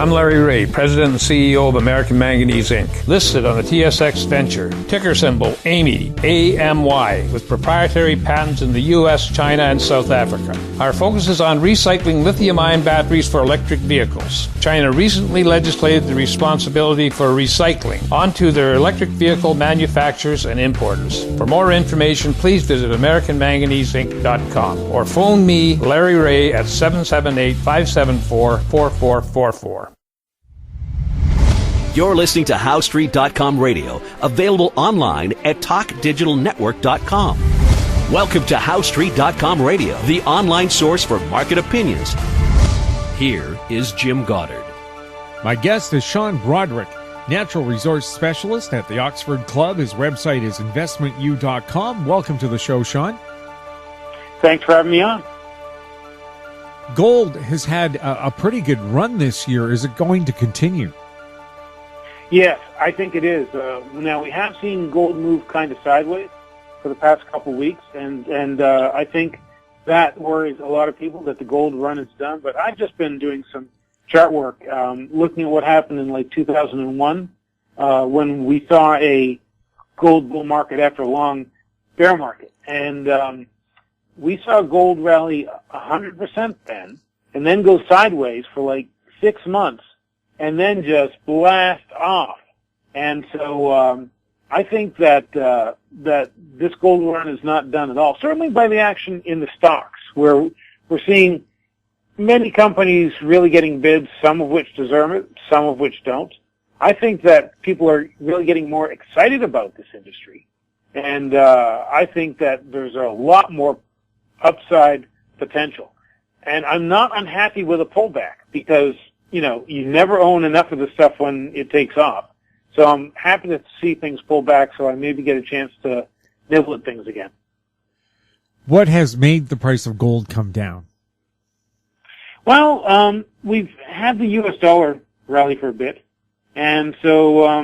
I'm Larry Ray, President and CEO of American Manganese Inc., listed on the TSX Venture, ticker symbol AMY, A-M-Y, with proprietary patents in the U.S., China, and South Africa. Our focus is on recycling lithium-ion batteries for electric vehicles. China recently legislated the responsibility for recycling onto their electric vehicle manufacturers and importers. For more information, please visit AmericanManganeseInc.com or phone me, Larry Ray, at 778-574-4444. You're listening to HowStreet.com radio, available online at TalkDigitalNetwork.com. Welcome to HowStreet.com radio, the online source for market opinions. Here is Jim Goddard. My guest is Sean Brodrick, natural resource specialist at the Oxford Club. His website is investmentu.com. Welcome to the show, Sean. Thanks for having me on. Gold has had a pretty good run this year. Is it going to continue? Yes, I think it is. Now, we have seen gold move kind of sideways for the past couple of weeks, and I think that worries a lot of people that the gold run is done. But I've just been doing some chart work, looking at what happened in like 2001 when we saw a gold bull market after a long bear market. And we saw gold rally 100% then, and then go sideways for like 6 months, and then just blast off. And so I think that that this gold run is not done at all, certainly by the action in the stocks, where we're seeing many companies really getting bids, some of which deserve it, some of which don't. I think that people are really getting more excited about this industry, and I think that there's a lot more upside potential. And I'm not unhappy with a pullback because, you know, you never own enough of the stuff when it takes off. So I'm happy to see things pull back so I maybe get a chance to nibble at things again. What has made the price of gold come down? Well, we've had the U.S. dollar rally for a bit. And so,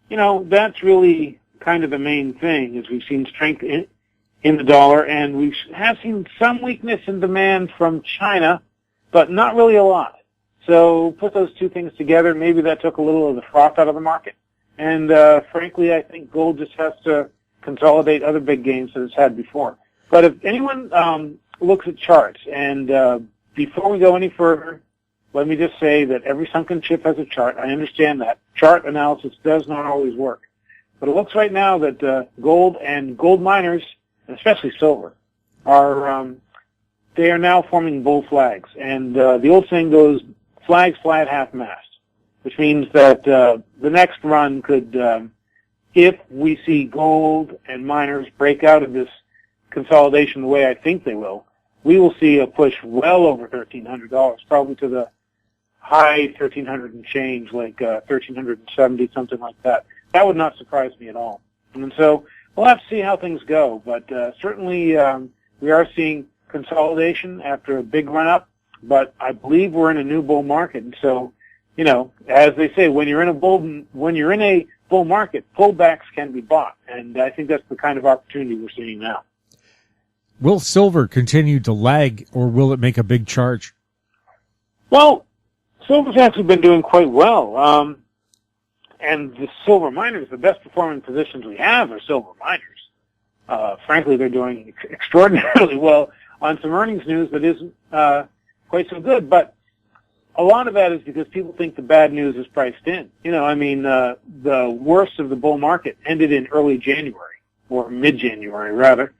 you know, that's really kind of the main thing is we've seen strength in the dollar, and we have seen some weakness in demand from China, but not really a lot. So put those two things together, maybe that took a little of the froth out of the market. And frankly, I think gold just has to consolidate other big gains that it's had before. But if anyone looks at charts, and before we go any further, let me just say that every sunken ship has a chart. I understand that. Chart analysis does not always work. But it looks right now that gold and gold miners, and especially silver, are they are now forming bull flags. And the old saying goes, flags fly at half-mast, which means that the next run could, if we see gold and miners break out of this consolidation the way I think they will, we will see a push well over $1,300, probably to the high 1,300 and change, like 1,370, something like that. That would not surprise me at all. And so we'll have to see how things go, but certainly we are seeing consolidation after a big run-up. But I believe we're in a new bull market, and so, you know, as they say, when you're in a bull market, pullbacks can be bought, and I think that's the kind of opportunity we're seeing now. Will silver continue to lag, or will it make a big charge? Well, silver's actually been doing quite well, and the silver miners, the best performing positions we have are silver miners. Frankly, they're doing extraordinarily well on some earnings news that isn't quite so good, but a lot of that is because people think the bad news is priced in. You know, I mean, the worst of the bull market ended in early January, or mid-January rather,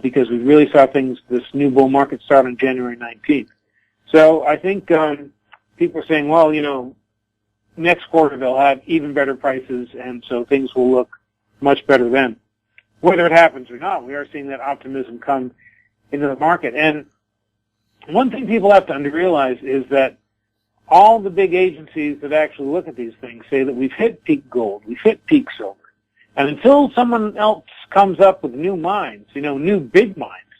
because we really saw this new bull market start on January 19th. So I think people are saying, well, you know, next quarter they'll have even better prices, and so things will look much better then. Whether it happens or not, we are seeing that optimism come into the market. And one thing people have to realize is that all the big agencies that actually look at these things say that we've hit peak gold, we've hit peak silver. And until someone else comes up with new mines, you know, new big mines,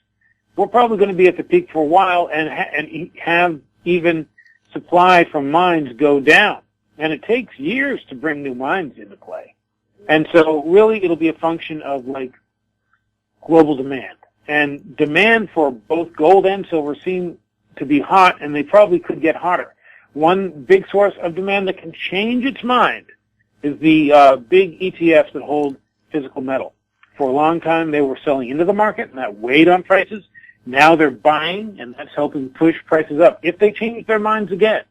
we're probably going to be at the peak for a while and have even supply from mines go down. And it takes years to bring new mines into play. And so really it'll be a function of like global demand. And demand for both gold and silver seem to be hot, and they probably could get hotter. one big source of demand that can change its mind is the big ETFs that hold physical metal. For a long time, they were selling into the market, and that weighed on prices. Now they're buying, and that's helping push prices up. If they change their minds again,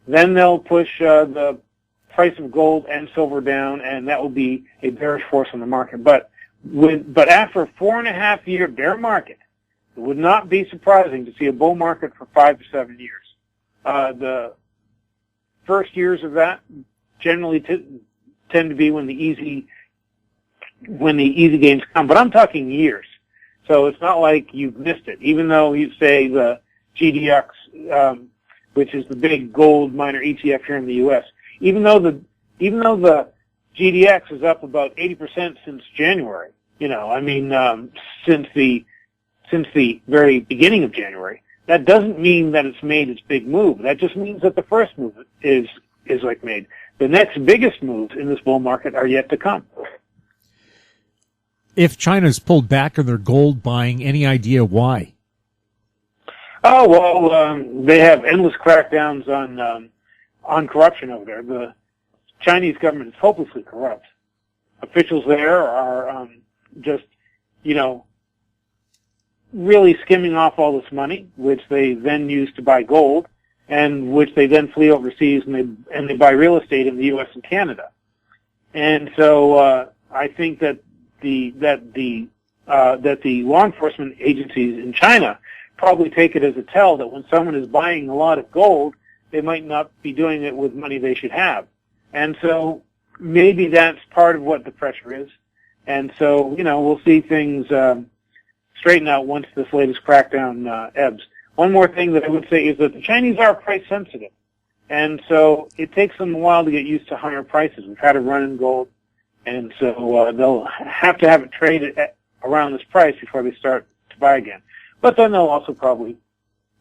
then they'll push the price of gold and silver down, and that will be a bearish force on the market. But after a 4.5-year bear market, it would not be surprising to see a bull market for 5 to 7 years. The first years of that generally tend to be when the easy gains come, but I'm talking years. So it's not like you've missed it. Even though you say the GDX, which is the big gold miner ETF here in the U.S., even though the GDX is up about 80% since January, since the very beginning of January, that doesn't mean that it's made its big move. That just means that the first move is like made. The next biggest moves in this bull market are yet to come. If China's pulled back on their gold buying, any idea why? Oh, well, they have endless crackdowns on corruption over there. The Chinese government is hopelessly corrupt. Officials there are just, really skimming off all this money, which they then use to buy gold, and which they then flee overseas and they buy real estate in the U.S. and Canada. And so I think that the law enforcement agencies in China probably take it as a tell that when someone is buying a lot of gold, they might not be doing it with money they should have. And so maybe that's part of what the pressure is. And so, we'll see things straighten out once this latest crackdown ebbs. One more thing that I would say is that the Chinese are price sensitive. And so it takes them a while to get used to higher prices. We've had a run in gold, and so they'll have to have it traded around this price before they start to buy again. But then they'll also probably,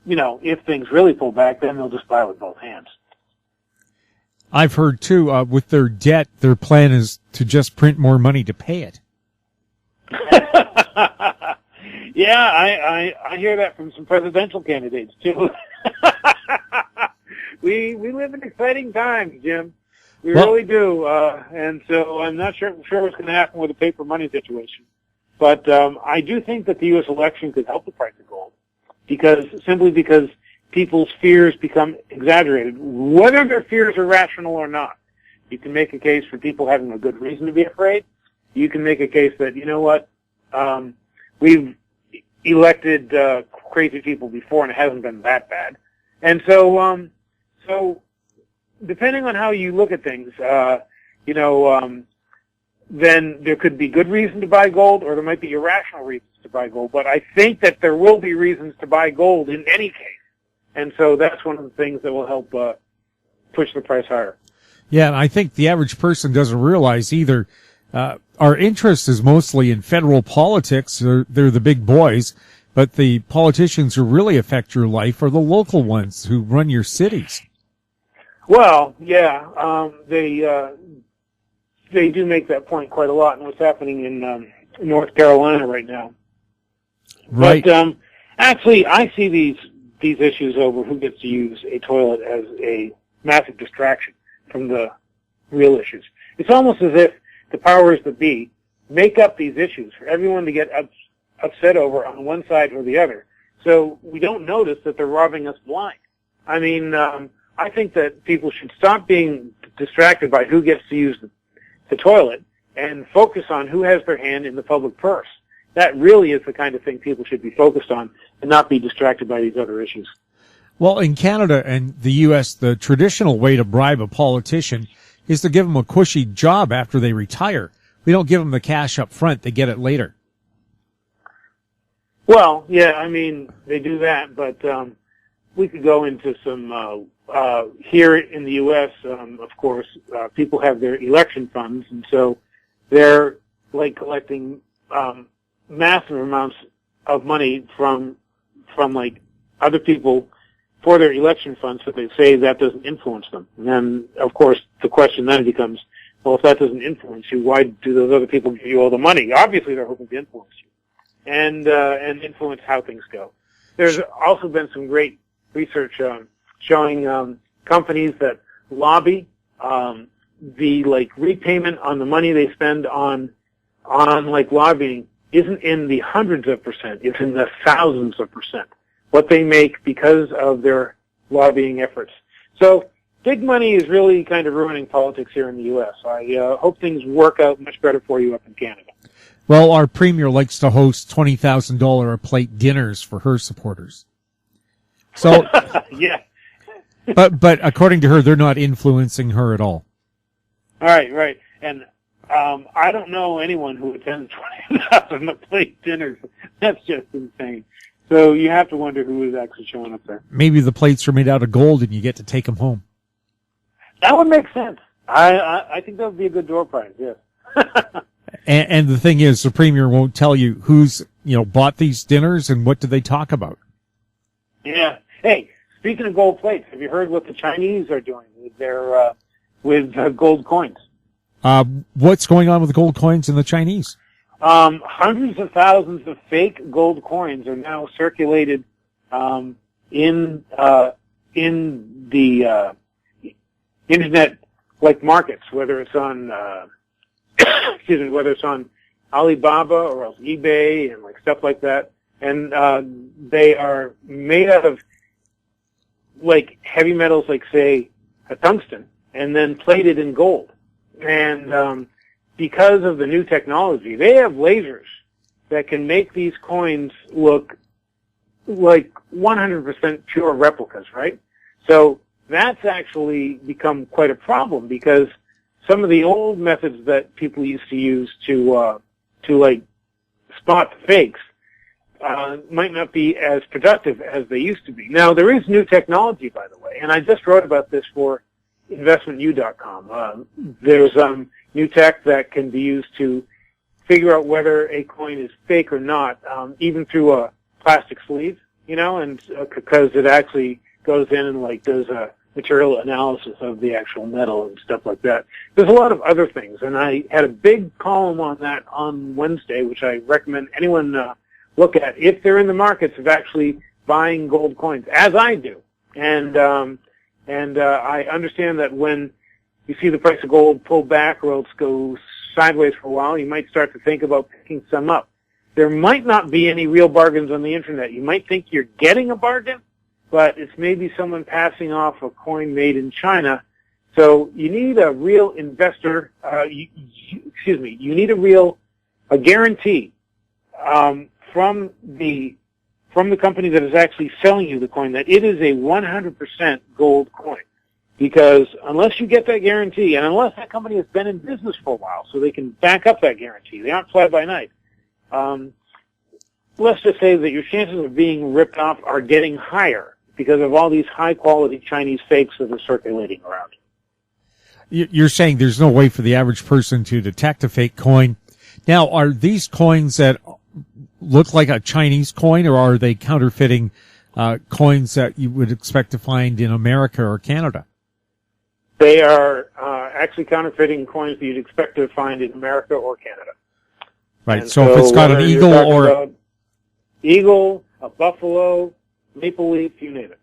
if things really pull back, then they'll just buy with both hands. I've heard, too, with their debt, their plan is to just print more money to pay it. Yeah, I hear that from some presidential candidates, too. We live in exciting times, Jim. We really do. And so I'm not sure what's going to happen with the paper money situation. But I do think that the U.S. election could help the price of gold simply because people's fears become exaggerated. Whether their fears are rational or not, you can make a case for people having a good reason to be afraid. You can make a case that, we've elected crazy people before and it hasn't been that bad. And so depending on how you look at things, then there could be good reason to buy gold, or there might be irrational reasons to buy gold. But I think that there will be reasons to buy gold in any case. And so that's one of the things that will help push the price higher. Yeah, and I think the average person doesn't realize either. Our interest is mostly in federal politics. They're the big boys. But the politicians who really affect your life are the local ones who run your cities. Well, yeah, they do make that point quite a lot in what's happening in North Carolina right now. Right. But actually, I see these issues over who gets to use a toilet as a massive distraction from the real issues. It's almost as if the powers that be make up these issues for everyone to get upset over on one side or the other, so we don't notice that they're robbing us blind. I mean, I think that people should stop being distracted by who gets to use the toilet and focus on who has their hand in the public purse. That really is the kind of thing people should be focused on and not be distracted by these other issues. Well, in Canada and the U.S., the traditional way to bribe a politician is to give them a cushy job after they retire. We don't give them the cash up front. They get it later. Well, yeah, I mean, they do that, but we could go into some here in the U.S., of course, people have their election funds, and so they're like collecting massive amounts of money from like other people for their election funds, so they say that doesn't influence them. And then, of course, the question then becomes, well, if that doesn't influence you, why do those other people give you all the money? Obviously, they're hoping to influence you and influence how things go. There's also been some great research showing companies that lobby, the repayment on the money they spend on lobbying isn't in the hundreds of percent, it's in the thousands of percent, what they make because of their lobbying efforts. So big money is really kind of ruining politics here in the U.S. I hope things work out much better for you up in Canada. Well, our premier likes to host $20,000 a plate dinners for her supporters. So, yeah. but according to her, they're not influencing her at all. Right. And I don't know anyone who attends 20,000 a plate dinners. That's just insane. So you have to wonder who is actually showing up there. Maybe the plates are made out of gold and you get to take them home. That would make sense. I think that would be a good door prize, yes. And the thing is, the premier won't tell you who's, bought these dinners and what do they talk about. Yeah. Hey, speaking of gold plates, have you heard what the Chinese are doing with their gold coins? What's going on with the gold coins in the Chinese? Hundreds of thousands of fake gold coins are now circulated in the internet markets, whether it's on whether it's on Alibaba or else eBay and stuff like that. And they are made out of heavy metals, say a tungsten, and then plated in gold. And because of the new technology, they have lasers that can make these coins look like 100% pure replicas, right? So that's actually become quite a problem because some of the old methods that people used to use to spot the fakes might not be as productive as they used to be. Now, there is new technology, by the way, and I just wrote about this for investmentu.com. There's new tech that can be used to figure out whether a coin is fake or not, even through a plastic sleeve, and because it actually goes in and does a material analysis of the actual metal and stuff like that. There's a lot of other things, and I had a big column on that on Wednesday, which I recommend anyone look at if they're in the markets of actually buying gold coins, as I do. And I understand that when you see the price of gold pull back or else go sideways for a while, you might start to think about picking some up. There might not be any real bargains on the internet. You might think you're getting a bargain, but it's maybe someone passing off a coin made in China. So you need a real investor, you need a guarantee from the company that is actually selling you the coin that it is a 100% gold coin. Because unless you get that guarantee, and unless that company has been in business for a while, so they can back up that guarantee, they aren't fly by night, let's just say that your chances of being ripped off are getting higher because of all these high-quality Chinese fakes that are circulating around. You're saying there's no way for the average person to detect a fake coin. Now, are these coins that look like a Chinese coin, or are they counterfeiting coins that you would expect to find in America or Canada? They are actually counterfeiting coins that you'd expect to find in America or Canada. Right. And so if it's got an eagle or eagle, a buffalo, maple leaf, you name it.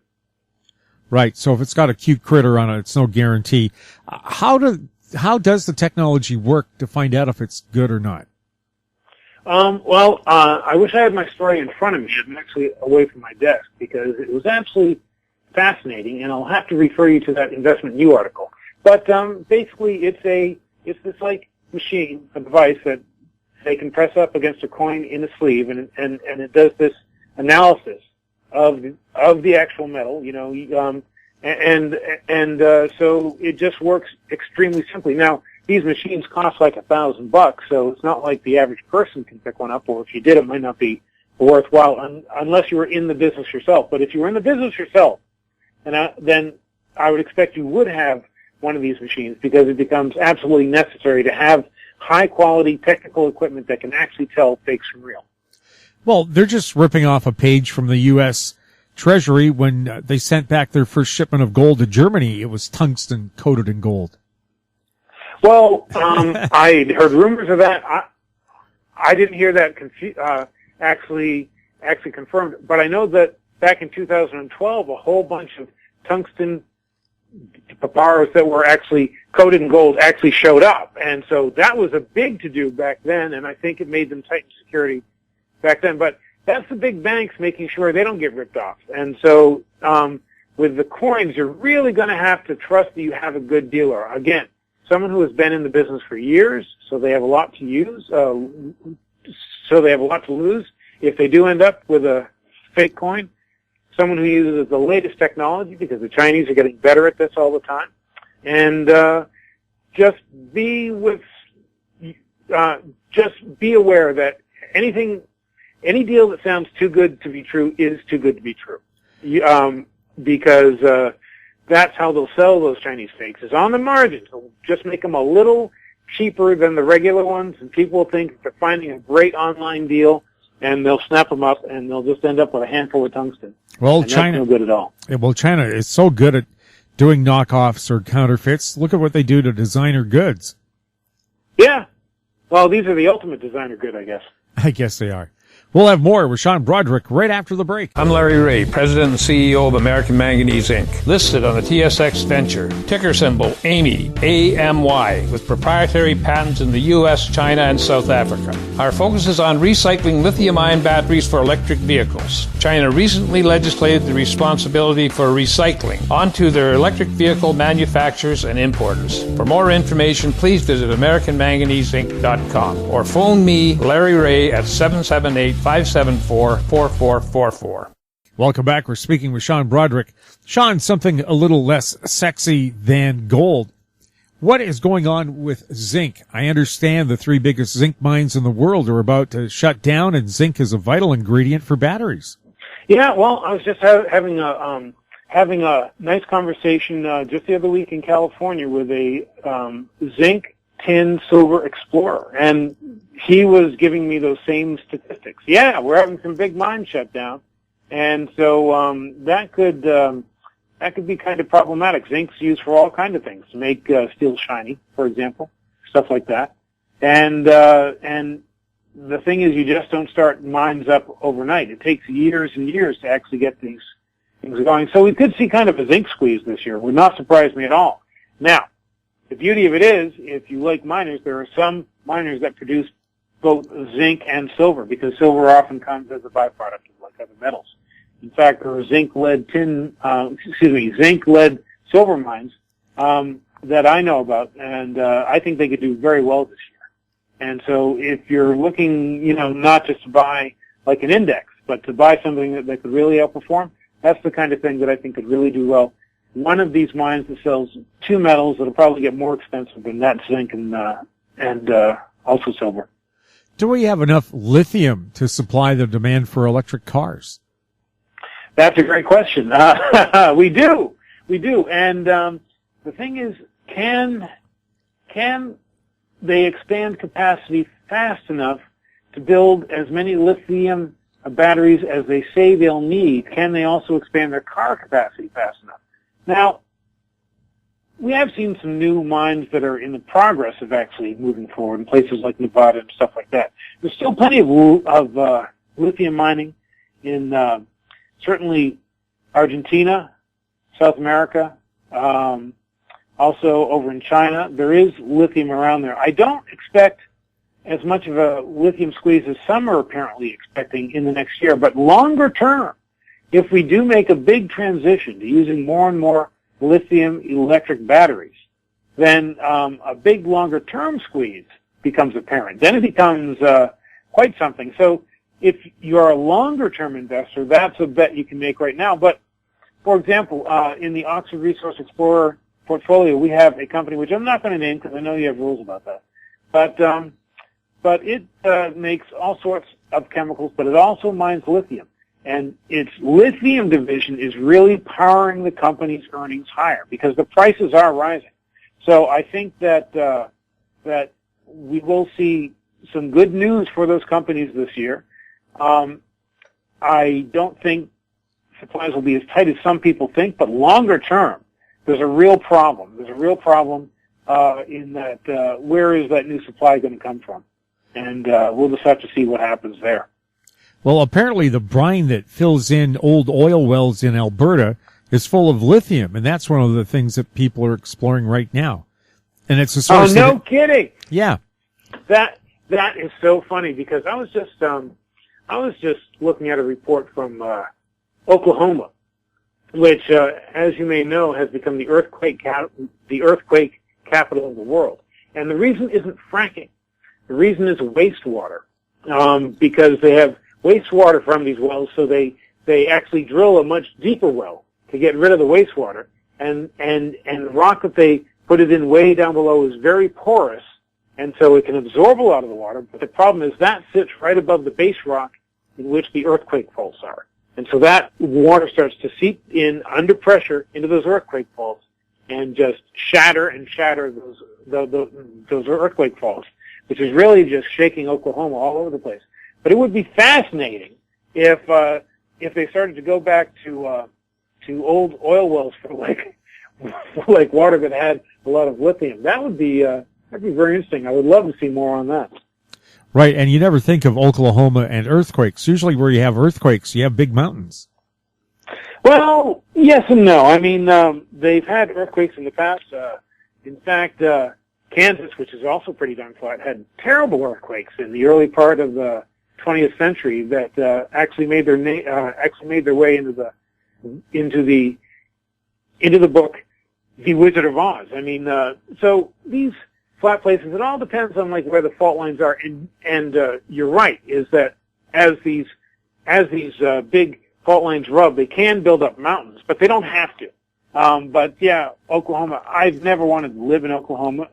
Right. So if it's got a cute critter on it, it's no guarantee. How does the technology work to find out if it's good or not? I wish I had my story in front of me. I'm actually away from my desk because it was absolutely fascinating, and I'll have to refer you to that Investment U article. But basically, it's this machine, a device that they can press up against a coin in a sleeve, and it does this analysis of the actual metal, so it just works extremely simply. Now, these machines cost $1,000, so it's not like the average person can pick one up, or if you did, it might not be worthwhile unless you were in the business yourself. But if you were in the business yourself, then I would expect you would have one of these machines because it becomes absolutely necessary to have high-quality technical equipment that can actually tell fakes from real. Well, they're just ripping off a page from the U.S. Treasury when they sent back their first shipment of gold to Germany. It was tungsten coated in gold. Well, I heard rumors of that. I didn't hear that actually confirmed, but I know that back in 2012, a whole bunch of tungsten bars that were actually coated in gold actually showed up. And so that was a big to-do back then, and I think it made them tighten security back then. But that's the big banks making sure they don't get ripped off. And so with the coins, you're really going to have to trust that you have a good dealer. Again, someone who has been in the business for years, so they have a lot to use, so they have a lot to lose if they do end up with a fake coin. Someone who uses the latest technology, because the Chinese are getting better at this all the time. And just be aware that any deal that sounds too good to be true is too good to be true. Because that's how they'll sell those Chinese fakes, is on the margins. They'll just make them a little cheaper than the regular ones, and people will think they're finding a great online deal, and they'll snap them up, and they'll just end up with a handful of tungsten. Well, and China, that's no good at all. Well, China is so good at doing knockoffs or counterfeits. Look at what they do to designer goods. Yeah. Well, these are the ultimate designer good, I guess. I guess they are. We'll have more with Sean Brodrick right after the break. I'm Larry Ray, President and CEO of American Manganese Inc., listed on the TSX Venture, ticker symbol AMY, A-M-Y, with proprietary patents in the U.S., China, and South Africa. Our focus is on recycling lithium-ion batteries for electric vehicles. China recently legislated the responsibility for recycling onto their electric vehicle manufacturers and importers. For more information, please visit AmericanManganeseInc.com or phone me, Larry Ray, at 778-574-4444. Welcome back. We're speaking with Sean Brodrick. Sean, something a little less sexy than gold. What is going on with zinc? I understand the 3 biggest zinc mines in the world are about to shut down, and zinc is a vital ingredient for batteries. Yeah, well, I was just having a nice conversation just the other week in California with a zinc, tin, silver explorer, and he was giving me those same statistics. Yeah, we're having some big mines shut down, and so that could be kind of problematic. Zinc's used for all kinds of things, to make steel shiny, for example, stuff like that. And the thing is, you just don't start mines up overnight. It takes years and years to actually get these things going. So we could see kind of a zinc squeeze this year. Would not surprise me at all. Now, the beauty of it is, if you like miners, there are some miners that produce both zinc and silver, because silver often comes as a byproduct of like other metals. In fact, there are zinc lead silver mines that I know about, and I think they could do very well this year. And so if you're looking, not just to buy like an index, but to buy something that could really outperform, that's the kind of thing that I think could really do well. One of these mines that sells 2 metals that'll probably get more expensive than that zinc and also silver. Do we have enough lithium to supply the demand for electric cars? That's a great question. We do. And the thing is, can they expand capacity fast enough to build as many lithium batteries as they say they'll need? Can they also expand their car capacity fast enough? Now, we have seen some new mines that are in the progress of actually moving forward in places like Nevada and stuff like that. There's still plenty of lithium mining in certainly Argentina, South America, also over in China. There is lithium around there. I don't expect as much of a lithium squeeze as some are apparently expecting in the next year, but longer term, if we do make a big transition to using more and more lithium electric batteries, then a big longer-term squeeze becomes apparent. Then it becomes quite something. So if you're a longer-term investor, that's a bet you can make right now. But, for example, in the Oxford Resource Explorer portfolio, we have a company, which I'm not going to name because I know you have rules about that. But it makes all sorts of chemicals, but it also mines lithium. And its lithium division is really powering the company's earnings higher because the prices are rising. So I think that that we will see some good news for those companies this year. I don't think supplies will be as tight as some people think, but longer term, there's a real problem. There's a real problem in that where is that new supply going to come from? And we'll just have to see what happens there. Well, apparently the brine that fills in old oil wells in Alberta is full of lithium, and that's one of the things that people are exploring right now. And it's a source. Oh, no kidding! Yeah. That is so funny because I was just looking at a report from Oklahoma, which, as you may know, has become the earthquake capital of the world. And the reason isn't fracking. The reason is wastewater, because they have wastewater from these wells, so they actually drill a much deeper well to get rid of the wastewater, and the rock that they put it in way down below is very porous, and so it can absorb a lot of the water, but the problem is that sits right above the base rock in which the earthquake faults are. And so that water starts to seep in under pressure into those earthquake faults and just shatter those earthquake faults, which is really just shaking Oklahoma all over the place. But it would be fascinating if they started to go back to old oil wells for like water that had a lot of lithium. That'd be very interesting. I would love to see more on that. Right, and you never think of Oklahoma and earthquakes. Usually where you have earthquakes, you have big mountains. Well, yes and no. I mean, they've had earthquakes in the past. In fact, Kansas, which is also pretty darn flat, had terrible earthquakes in the early part of the 20th century that actually made their way into the book The Wizard of Oz. I mean, so these flat places, it all depends on like where the fault lines are, and you're right, is that as these big fault lines rub, they can build up mountains, but they don't have to. But yeah, Oklahoma, I've never wanted to live in Oklahoma,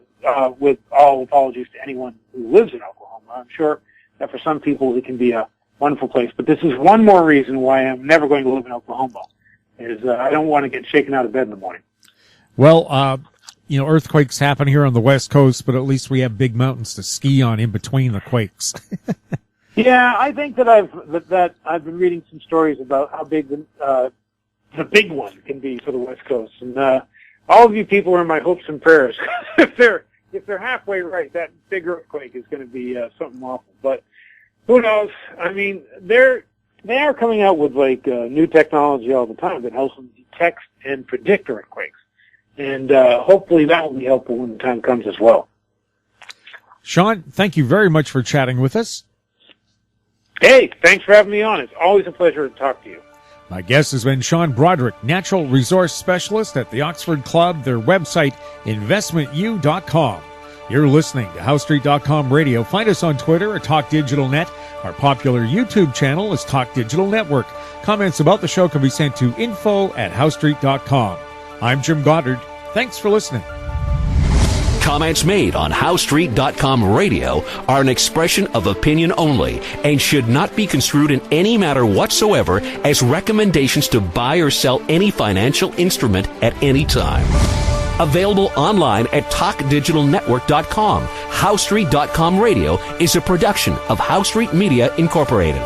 with all apologies to anyone who lives in Oklahoma. I'm sure that for some people it can be a wonderful place, but this is one more reason why I'm never going to live in Oklahoma, is I don't want to get shaken out of bed in the morning. Well, earthquakes happen here on the West Coast, but at least we have big mountains to ski on in between the quakes. Yeah, I think that I've been reading some stories about how big the big one can be for the West Coast, and all of you people are my hopes and prayers. If they're halfway right, that big earthquake is going to be something awful. But who knows? I mean, they are coming out with new technology all the time that helps them detect and predict earthquakes, and hopefully that will be helpful when the time comes as well. Sean, thank you very much for chatting with us. Hey, thanks for having me on. It's always a pleasure to talk to you. My guest has been Sean Brodrick, Natural Resource Specialist at the Oxford Club, their website, investmentu.com. You're listening to HowStreet.com radio. Find us on Twitter at TalkDigitalNet. Our popular YouTube channel is Talk Digital Network. Comments about the show can be sent to info@HowStreet.com. I'm Jim Goddard. Thanks for listening. Comments made on HowStreet.com radio are an expression of opinion only and should not be construed in any matter whatsoever as recommendations to buy or sell any financial instrument at any time. Available online at TalkDigitalNetwork.com. HowStreet.com radio is a production of HowStreet Media Incorporated.